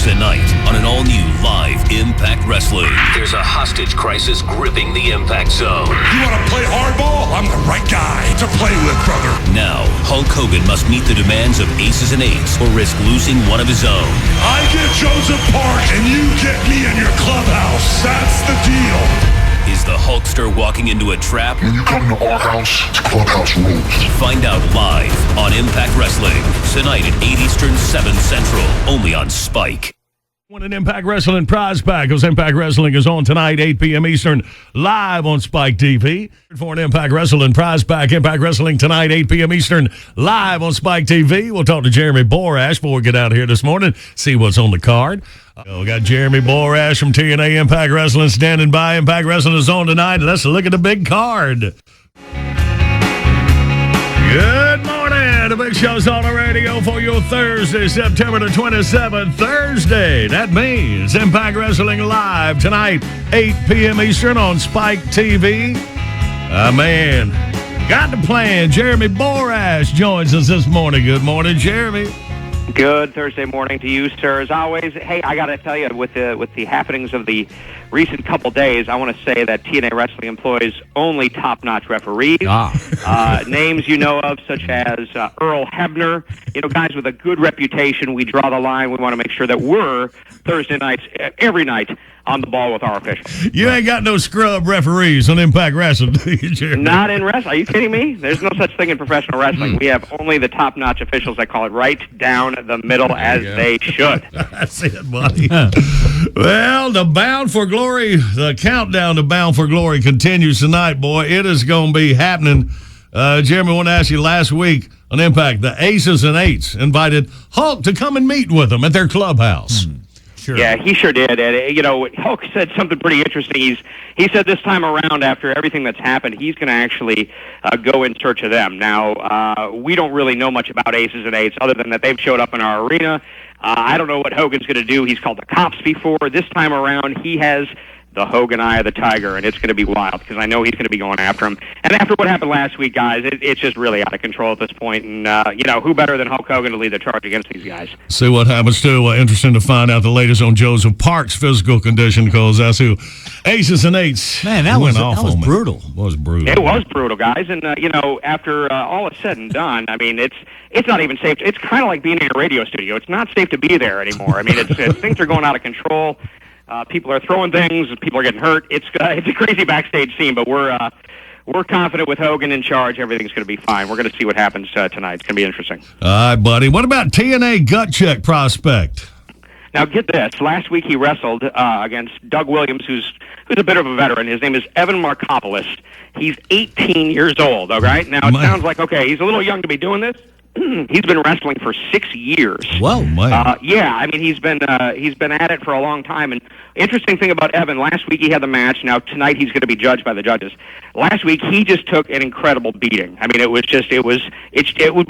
Tonight on an all-new live Impact Wrestling. There's a hostage crisis gripping the Impact Zone. You want to play hardball? I'm the right guy to play with, brother. Now, Hulk Hogan must meet the demands of Aces and Eights or risk losing one of his own. I get Joseph Park, and you get me in your clubhouse. That's the deal. Is the Hulkster walking into a trap? When you come to our house, it's clubhouse rules. Find out live on Impact Wrestling. Tonight at 8 Eastern, 7 Central. Only on Spike. Win an Impact Wrestling prize pack because Impact Wrestling is on tonight, 8 p.m. Eastern, live on Spike TV. For an Impact Wrestling prize pack, Impact Wrestling tonight, 8 p.m. Eastern, live on Spike TV. We'll talk to Jeremy Borash before we get out of here this morning, see what's on the card. We got Jeremy Borash from TNA Impact Wrestling standing by. Impact Wrestling is on tonight. Let's look at the big card. Good morning. The big show's on the radio for your Thursday, September the 27th, Thursday. That means Impact Wrestling live tonight, 8 p.m. Eastern on Spike TV. Man, got the plan. Jeremy Borash joins us this morning. Good morning, Jeremy. Good Thursday morning to you, sir. As always, hey, I got to tell you, with the happenings of the recent couple days, I want to say that TNA Wrestling employs only top-notch referees. Names you know of, such as Earl Hebner, guys with a good reputation. We draw the line. We want to make sure that we're Thursday nights, every night, on the ball with our officials. You ain't got no scrub referees on Impact Wrestling, do you, Jeremy? Not in wrestling. Are you kidding me? There's no such thing in professional wrestling. We have only the top-notch officials that call it right down the middle as they should. That's it, buddy. Well, the countdown to Bound for Glory continues tonight, boy. It is going to be happening. Jeremy, I want to ask you, last week on Impact, the Aces and Eights invited Hulk to come and meet with them at their clubhouse. Sure. Yeah, he sure did. And, Hulk said something pretty interesting. He said this time around, after everything that's happened, he's going to actually go in search of them. Now, we don't really know much about Aces and Eights other than that they've showed up in our arena. I don't know what Hogan's going to do. He's called the cops before. This time around, he has the Hogan eye of the tiger, and it's going to be wild because I know he's going to be going after him. And after what happened last week, guys, it's just really out of control at this point. And, who better than Hulk Hogan to lead the charge against these guys? See what happens, too. Interesting to find out the latest on Joseph Park's physical condition because that's who Aces and Eights Man, that was brutal. It was brutal. It was brutal, guys. And, after all is said and done, I mean, it's not even safe. It's kind of like being in a radio studio. It's not safe to be there anymore. I mean, things are going out of control. People are throwing things. People are getting hurt. It's a crazy backstage scene, but we're confident with Hogan in charge. Everything's going to be fine. We're going to see what happens tonight. It's going to be interesting. All right, buddy. What about TNA gut check prospect? Now, get this. Last week he wrestled against Doug Williams, who's a bit of a veteran. His name is Evan Markopoulos. He's 18 years old, all right? Now, it sounds like, okay, he's a little young to be doing this. He's been wrestling for 6 years. Whoa, man. Yeah, I mean, he's been at it for a long time. And interesting thing about Evan, last week he had the match. Now tonight he's going to be judged by the judges. Last week he just took an incredible beating. I mean, it would be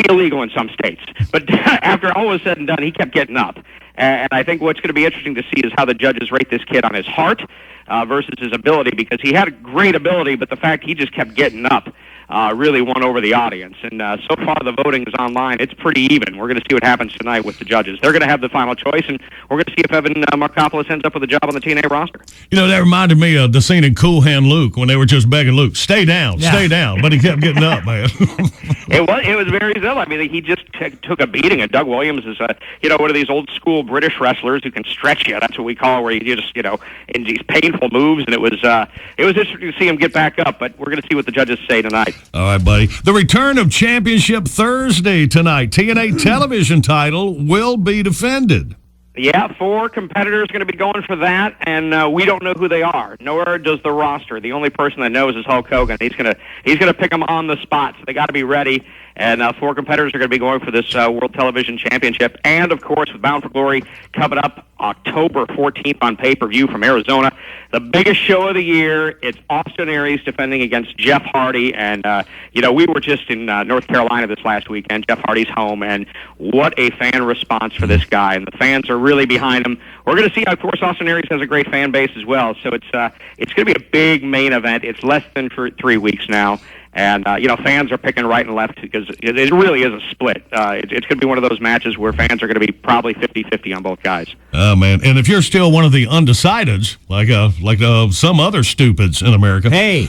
illegal in some states. But after all was said and done, he kept getting up. And I think what's going to be interesting to see is how the judges rate this kid on his heart versus his ability, because he had a great ability, but the fact he just kept getting up really won over the audience. And so far the voting is online. It's pretty even. We're going to see what happens tonight with the judges. They're going to have the final choice, and we're going to see if Evan Markopoulos ends up with a job on the TNA roster. That reminded me of the scene in Cool Hand Luke when they were just begging Luke, stay down, but he kept getting up, man. It was very ill. I mean, he just took a beating, and Doug Williams is one of these old school British wrestlers who can stretch you. That's what we call where you just in these painful moves, and it was interesting to see him get back up. But we're going to see what the judges say tonight. All right, buddy. The return of Championship Thursday tonight. TNA television title will be defended. Yeah, 4 competitors going to be going for that, and we don't know who they are. Nor does the roster. The only person that knows is Hulk Hogan. He's going to pick them on the spot, so they got to be ready. And 4 competitors are going to be going for this World Television Championship. And, of course, with Bound for Glory coming up October 14th on pay-per-view from Arizona. The biggest show of the year. It's Austin Aries defending against Jeff Hardy. And, we were just in North Carolina this last weekend. Jeff Hardy's home. And what a fan response for this guy. And the fans are really behind him. We're going to see, of course, Austin Aries has a great fan base as well. So it's going to be a big main event. It's less than for 3 weeks now. And, fans are picking right and left because it really is a split. It's going to be one of those matches where fans are going to be probably 50-50 on both guys. Oh, man. And if you're still one of the undecideds, like some other stupids in America. Hey.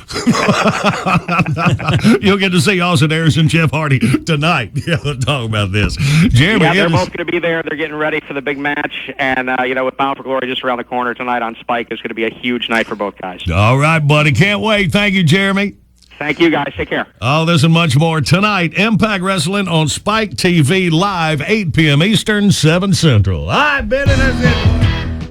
You'll get to see Austin Ayers and Jeff Hardy tonight. Yeah, we'll talk about this. Jeremy, yeah, they're both going to be there. They're getting ready for the big match. And, with Bound for Glory just around the corner tonight on Spike, it's going to be a huge night for both guys. All right, buddy. Can't wait. Thank you, Jeremy. Thank you, guys. Take care. All this and much more tonight. Impact Wrestling on Spike TV Live, 8 p.m. Eastern, 7 Central. All right, Benny, that's it.